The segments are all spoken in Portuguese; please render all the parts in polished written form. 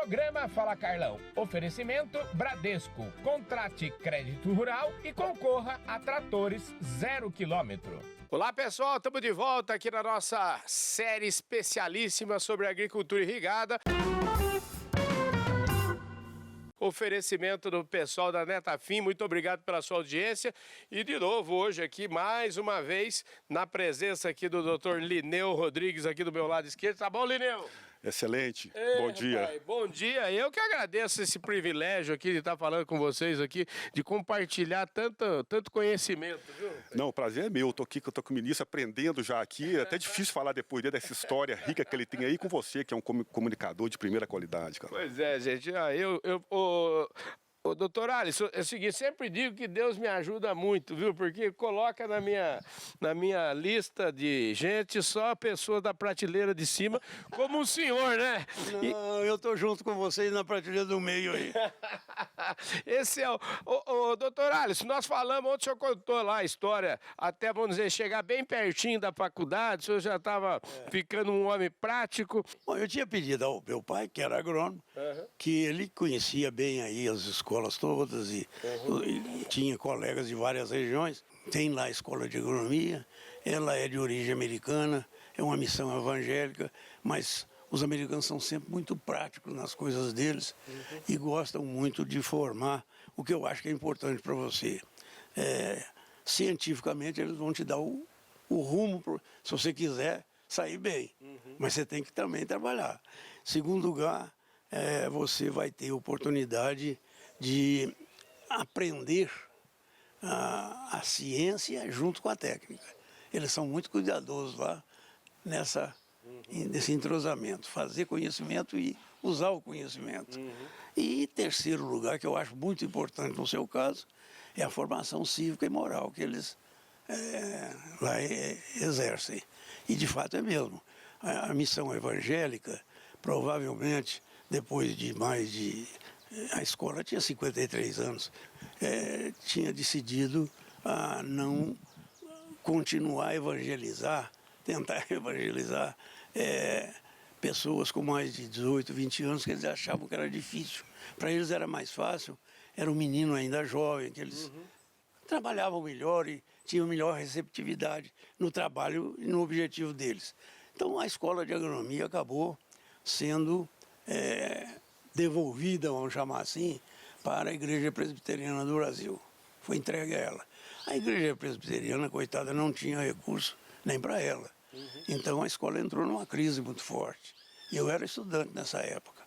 Programa Fala Carlão. Oferecimento Bradesco. Contrate crédito rural e concorra a tratores 0 km. Olá pessoal, estamos de volta aqui na nossa série especialíssima sobre agricultura irrigada. Oferecimento do pessoal da Netafim, muito obrigado pela sua audiência. E de novo hoje aqui, mais uma vez, na presença aqui do Dr. Lineu Rodrigues, aqui do meu lado esquerdo. Tá bom, Lineu? Excelente, bom Rapaz, dia. Bom dia, eu que agradeço esse privilégio aqui de estar falando com vocês aqui, de compartilhar tanto conhecimento, viu? Não, o prazer é meu, eu tô aqui, eu tô com o ministro aprendendo já aqui, é até difícil falar depois dele dessa história rica que ele tem aí com você, que é um comunicador de primeira qualidade, cara. Pois é, gente, Ô, doutor Alisson, é o seguinte, sempre digo que Deus me ajuda muito, viu? Porque coloca na minha lista de gente só pessoas da prateleira de cima, como o senhor, né? Não, eu tô junto com vocês na prateleira do meio aí. Esse é o doutor Alisson, nós falamos, ontem o senhor contou lá a história, até, vamos dizer, chegar bem pertinho da faculdade, o senhor já estava ficando um homem prático. Bom, eu tinha pedido ao meu pai, que era agrônomo, que ele conhecia bem aí as escolas todas e tinha colegas de várias regiões. Tem lá a escola de agronomia, ela é de origem americana, é uma missão evangélica, mas os americanos são sempre muito práticos nas coisas deles e gostam muito de formar o que eu acho que é importante para você. Cientificamente eles vão te dar o rumo, se você quiser sair bem, mas você tem que também trabalhar. Segundo lugar, você vai ter oportunidade de aprender a ciência junto com a técnica. Eles são muito cuidadosos lá nesse entrosamento, fazer conhecimento e usar o conhecimento. E terceiro lugar, que eu acho muito importante no seu caso, é a formação cívica e moral que eles lá exercem. E de fato é mesmo. A missão evangélica, provavelmente, depois de a escola tinha 53 anos, tinha decidido a não continuar a evangelizar, tentar evangelizar pessoas com mais de 18, 20 anos, que eles achavam que era difícil. Para eles era mais fácil, era um menino ainda jovem, que eles trabalhavam melhor e tinham melhor receptividade no trabalho e no objetivo deles. Então a escola de agronomia acabou sendo devolvida, vamos chamar assim, para a Igreja Presbiteriana do Brasil. Foi entregue a ela. A Igreja Presbiteriana, coitada, não tinha recurso nem para ela. Então a escola entrou numa crise muito forte. Eu era estudante nessa época.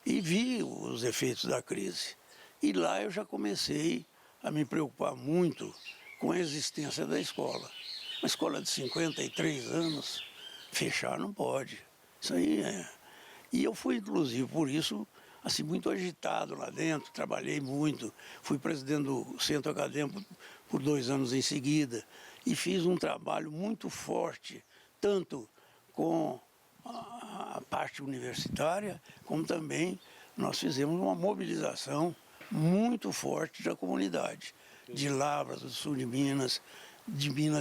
E vi os efeitos da crise. E lá eu já comecei a me preocupar muito com a existência da escola. Uma escola de 53 anos, fechar não pode. Isso aí E eu fui, inclusive, por isso, assim, muito agitado lá dentro, trabalhei muito, fui presidente do centro acadêmico por 2 anos em seguida e fiz um trabalho muito forte, tanto com a parte universitária, como também nós fizemos uma mobilização muito forte da comunidade, de Lavras, do sul de Minas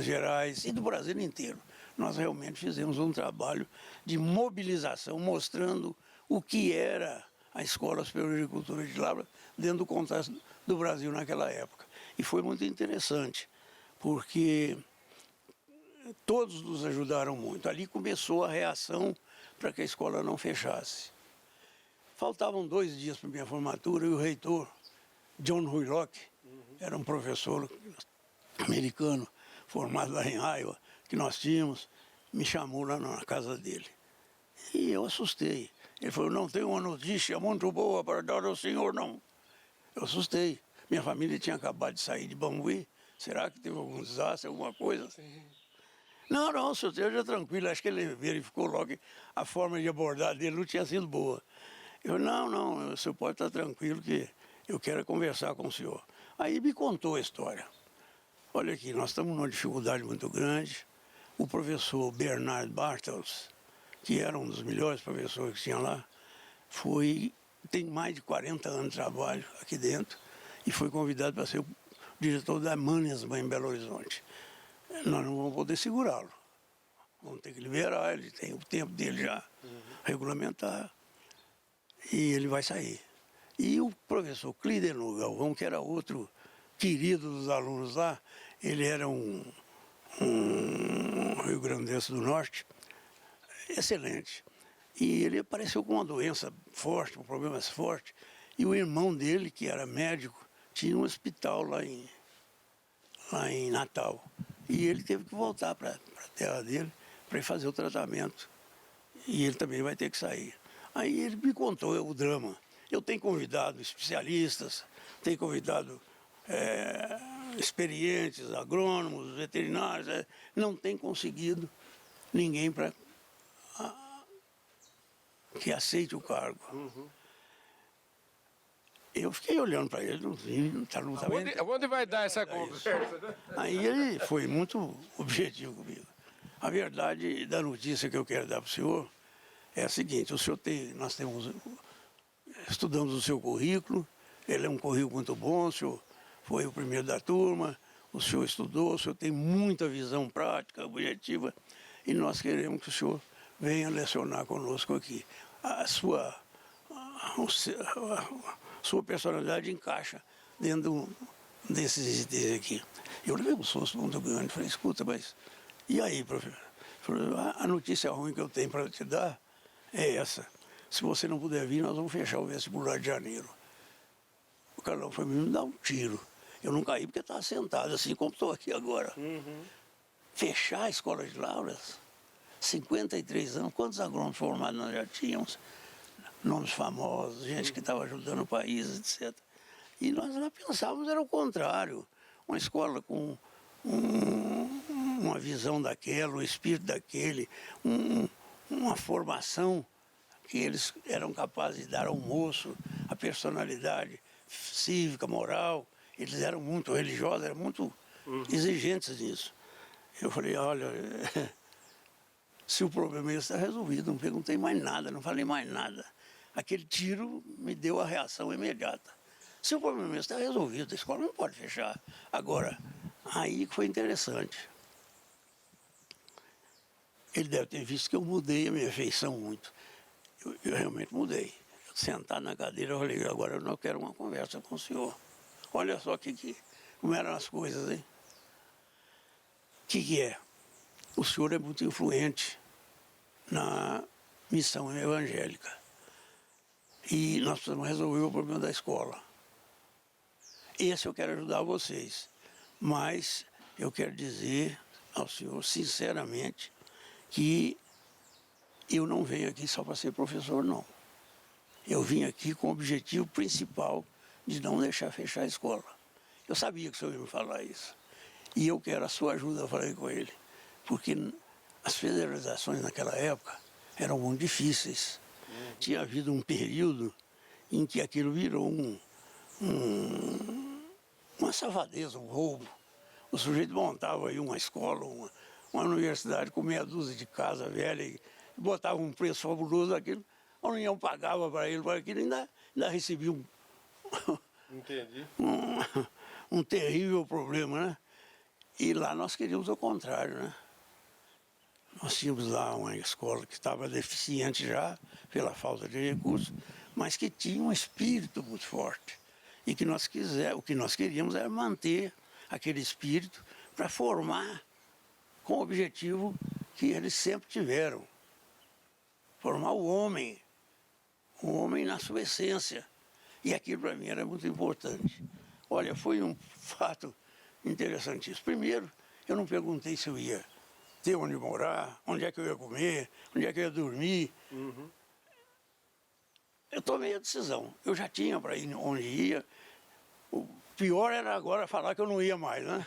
Gerais e do Brasil inteiro. Nós realmente fizemos um trabalho de mobilização, mostrando o que era a Escola Superior de Agricultura de Lavras dentro do contexto do Brasil naquela época. E foi muito interessante, porque todos nos ajudaram muito. Ali começou a reação para que a escola não fechasse. Faltavam 2 dias para minha formatura e o reitor, John Huylock, era um professor americano formado lá em Iowa, que nós tínhamos, me chamou lá na casa dele. E eu assustei. Ele falou, não tenho uma notícia muito boa para dar ao senhor, não. Eu assustei. Minha família tinha acabado de sair de Bangui. Será que teve algum desastre, alguma coisa? Sim. Não, o senhor esteja tranquilo. Acho que ele verificou logo que a forma de abordar dele não tinha sido boa. Eu, não, o senhor pode estar tranquilo que eu quero conversar com o senhor. Aí me contou a história. Olha aqui, nós estamos numa dificuldade muito grande. O professor Bernard Bartels, que era um dos melhores professores que tinha lá, tem mais de 40 anos de trabalho aqui dentro e foi convidado para ser o diretor da Mannesmann em Belo Horizonte. Nós não vamos poder segurá-lo. Vamos ter que liberar, ele tem o tempo dele já regulamentar. E ele vai sair. E o professor Clídeno Galvão, que era outro querido dos alunos lá, ele era um rio-grandense do norte, excelente. E ele apareceu com uma doença forte, um problema forte, e o irmão dele, que era médico, tinha um hospital lá em Natal. E ele teve que voltar para a terra dele para ir fazer o tratamento. E ele também vai ter que sair. Aí ele me contou o drama. Eu tenho convidado especialistas, tenho convidado experientes, agrônomos, veterinários, não tem conseguido ninguém para que aceite o cargo. Eu fiquei olhando para ele, não está Onde vai dar essa conversa? Aí ele foi muito objetivo comigo. A verdade da notícia que eu quero dar para o senhor é a seguinte: o senhor estudamos o seu currículo, ele é um currículo muito bom, o senhor foi o primeiro da turma, o senhor estudou, o senhor tem muita visão prática, objetiva, e nós queremos que o senhor venha lecionar conosco aqui. A sua personalidade encaixa dentro desses itens aqui. Eu levei um susto muito grande, falei, escuta, mas e aí, professor? A notícia ruim que eu tenho para te dar é essa. Se você não puder vir, nós vamos fechar o vestibular de janeiro. O Carlão foi me dar um tiro. Eu não caí porque estava sentado, assim como estou aqui agora. Fechar a escola de Lavras, 53 anos, quantos agrônomos formados nós já tínhamos? Nomes famosos, gente que estava ajudando o país, etc. E nós lá pensávamos era o contrário. Uma escola com uma visão daquela, um espírito daquele, uma formação que eles eram capazes de dar ao moço, a personalidade cívica, moral. Eles eram muito religiosos, eram muito exigentes nisso. Eu falei, olha, se o problema está resolvido, não perguntei mais nada, não falei mais nada. Aquele tiro me deu a reação imediata. Se o problema está resolvido, a escola não pode fechar. Agora, aí foi interessante. Ele deve ter visto que eu mudei a minha feição muito. Eu realmente mudei. Sentado na cadeira, eu falei, agora eu não quero uma conversa com o senhor. Olha só como eram as coisas, hein? O que é? O senhor é muito influente na missão evangélica. E nós precisamos resolver o problema da escola. Esse eu quero ajudar vocês. Mas eu quero dizer ao senhor, sinceramente, que eu não venho aqui só para ser professor, não. Eu vim aqui com o objetivo principal de não deixar fechar a escola. Eu sabia que o senhor ia me falar isso. E eu quero a sua ajuda, eu falei com ele. Porque as federalizações naquela época eram muito difíceis. Tinha havido um período em que aquilo virou uma safadeza, um roubo. O sujeito montava aí uma escola, uma universidade com meia dúzia de casa velha e botava um preço fabuloso daquilo. A União pagava para ele, para aquilo, ainda recebia um terrível problema, né? E lá nós queríamos o contrário, né? Nós tínhamos lá uma escola que estava deficiente já, pela falta de recursos, mas que tinha um espírito muito forte. E que o que nós queríamos era manter aquele espírito para formar com o objetivo que eles sempre tiveram. Formar o homem na sua essência. E aquilo para mim era muito importante. Olha, foi um fato interessantíssimo. Primeiro, eu não perguntei se eu ia ter onde morar, onde é que eu ia comer, onde é que eu ia dormir. Eu tomei a decisão. Eu já tinha para ir onde ia. O pior era agora falar que eu não ia mais, né?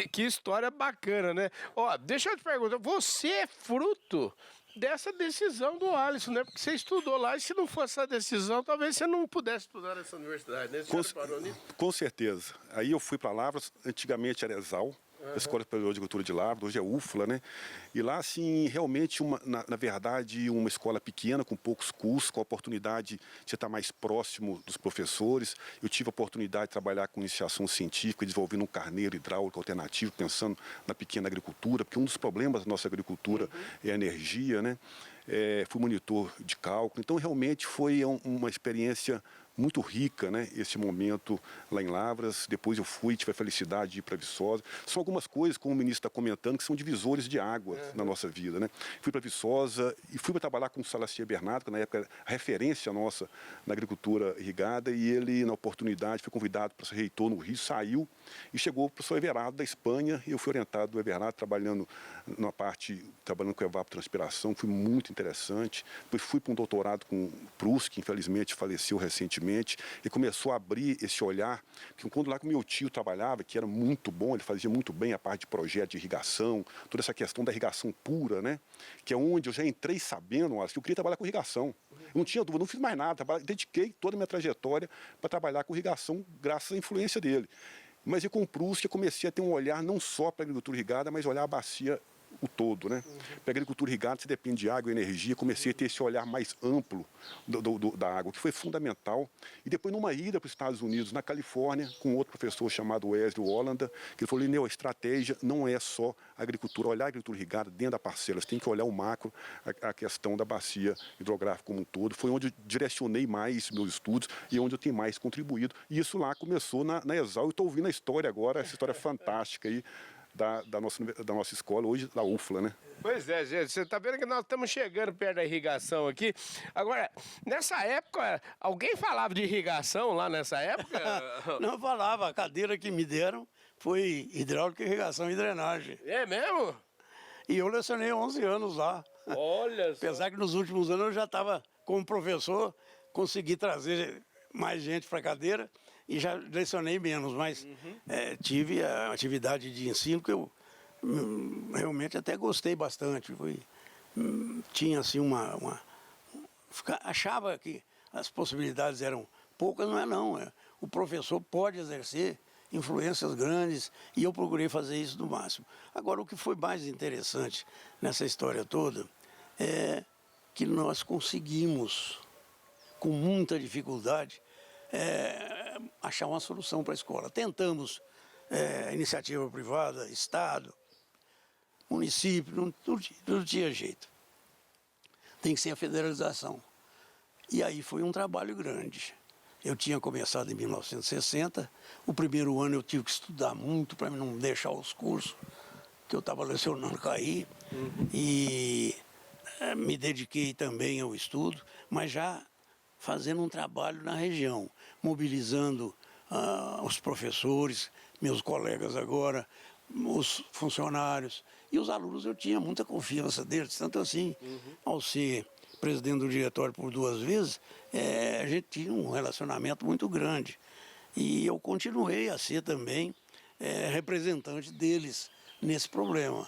Que história bacana, né? Ó, deixa eu te perguntar, você é fruto dessa decisão do Alisson, né? Porque você estudou lá e se não fosse essa decisão, talvez você não pudesse estudar nessa universidade, né? Com certeza. Aí eu fui para Lavras, antigamente era Exal. a Escola Superior de Agricultura de Lavras, hoje é UFLA, né? E lá, assim, realmente, na verdade, uma escola pequena, com poucos cursos, com a oportunidade de estar mais próximo dos professores. Eu tive a oportunidade de trabalhar com iniciação científica, desenvolvendo um carneiro hidráulico alternativo, pensando na pequena agricultura, porque um dos problemas da nossa agricultura é a energia, né? Fui monitor de cálculo, então realmente foi uma experiência muito rica, né, esse momento lá em Lavras. Depois eu tive a felicidade de ir para Viçosa. São algumas coisas, como o ministro está comentando, que são divisores de águas na nossa vida, né? Fui para Viçosa e fui para trabalhar com o Salacier Bernardo, que na época era a referência nossa na agricultura irrigada, e ele, na oportunidade, foi convidado para ser reitor no Rio, saiu e chegou o professor Everardo da Espanha, e eu fui orientado do Everardo, trabalhando com evapotranspiração, foi muito interessante. Depois fui para um doutorado com Proust, que infelizmente faleceu recentemente, e começou a abrir esse olhar, que quando lá com meu tio trabalhava, que era muito bom, ele fazia muito bem a parte de projeto de irrigação, toda essa questão da irrigação pura, né? Que é onde eu já entrei sabendo, que eu queria trabalhar com irrigação. Eu não tinha dúvida, não fiz mais nada, dediquei toda a minha trajetória para trabalhar com irrigação, graças à influência dele. Mas com o Proust, eu comecei a ter um olhar não só para a agricultura irrigada, mas olhar a bacia o todo, né? Para a agricultura irrigada, você depende de água e energia. Comecei a ter esse olhar mais amplo da água, que foi fundamental. E depois, numa ida para os Estados Unidos, na Califórnia, com outro professor chamado Wesley Hollanda, que ele falou: Lineu, a estratégia não é só a agricultura, olhar a agricultura irrigada dentro da parcela, você tem que olhar o macro, a questão da bacia hidrográfica como um todo. Foi onde eu direcionei mais meus estudos e onde eu tenho mais contribuído. E isso lá começou na ESAL. Eu estou ouvindo a história agora, essa história fantástica aí, da nossa escola, hoje da UFLA, né? Pois é, gente, você está vendo que nós estamos chegando perto da irrigação aqui. Agora, nessa época, alguém falava de irrigação lá nessa época? Não falava, a cadeira que me deram foi hidráulica, irrigação e drenagem. É mesmo? E eu lecionei 11 anos lá. Olha só. Apesar que nos últimos anos eu já estava como professor, consegui trazer mais gente para a cadeira e já lecionei menos, mas tive a atividade de ensino que eu realmente até gostei bastante. Tinha assim achava que as possibilidades eram poucas, não é não. O professor pode exercer influências grandes e eu procurei fazer isso no máximo. Agora, o que foi mais interessante nessa história toda é que nós conseguimos, com muita dificuldade, achar uma solução para a escola. Tentamos iniciativa privada, Estado, município, não tinha jeito. Tem que ser a federalização. E aí foi um trabalho grande. Eu tinha começado em 1960, o primeiro ano eu tive que estudar muito para não deixar os cursos que eu estava lecionando cair. E me dediquei também ao estudo, mas já fazendo um trabalho na região, mobilizando os professores, meus colegas agora, os funcionários. E os alunos, eu tinha muita confiança deles, tanto assim, ao ser presidente do diretório por 2 vezes, a gente tinha um relacionamento muito grande. E eu continuei a ser também representante deles nesse problema.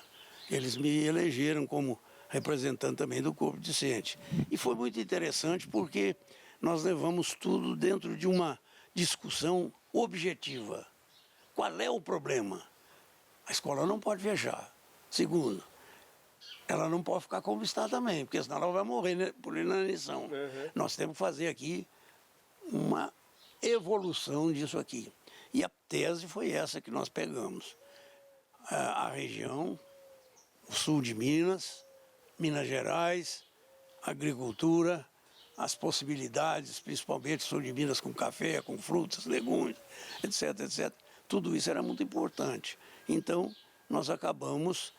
Eles me elegeram como representante também do corpo discente. E foi muito interessante porque nós levamos tudo dentro de uma discussão objetiva. Qual é o problema? A escola não pode fechar. Segundo, ela não pode ficar como está também, porque senão ela vai morrer por inanição. Nós temos que fazer aqui uma evolução disso aqui. E a tese foi essa que nós pegamos. A região, o sul de Minas, Minas Gerais, agricultura, as possibilidades, principalmente sul de Minas com café, com frutas, legumes, etc, etc. Tudo isso era muito importante. Então, nós acabamos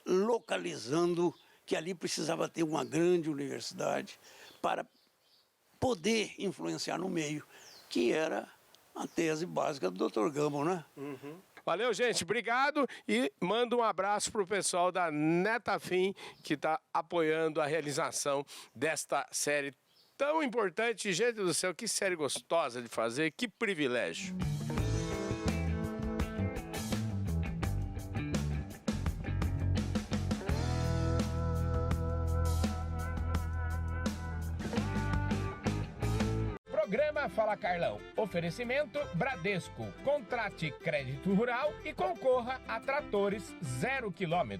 localizando que ali precisava ter uma grande universidade para poder influenciar no meio, que era a tese básica do Dr. Gumbel, né? Valeu, gente. Obrigado e manda um abraço para o pessoal da Netafim, que está apoiando a realização desta série tão importante. Gente do céu, que série gostosa de fazer, que privilégio. Programa Fala Carlão. Oferecimento Bradesco. Contrate crédito rural e concorra a tratores 0 km.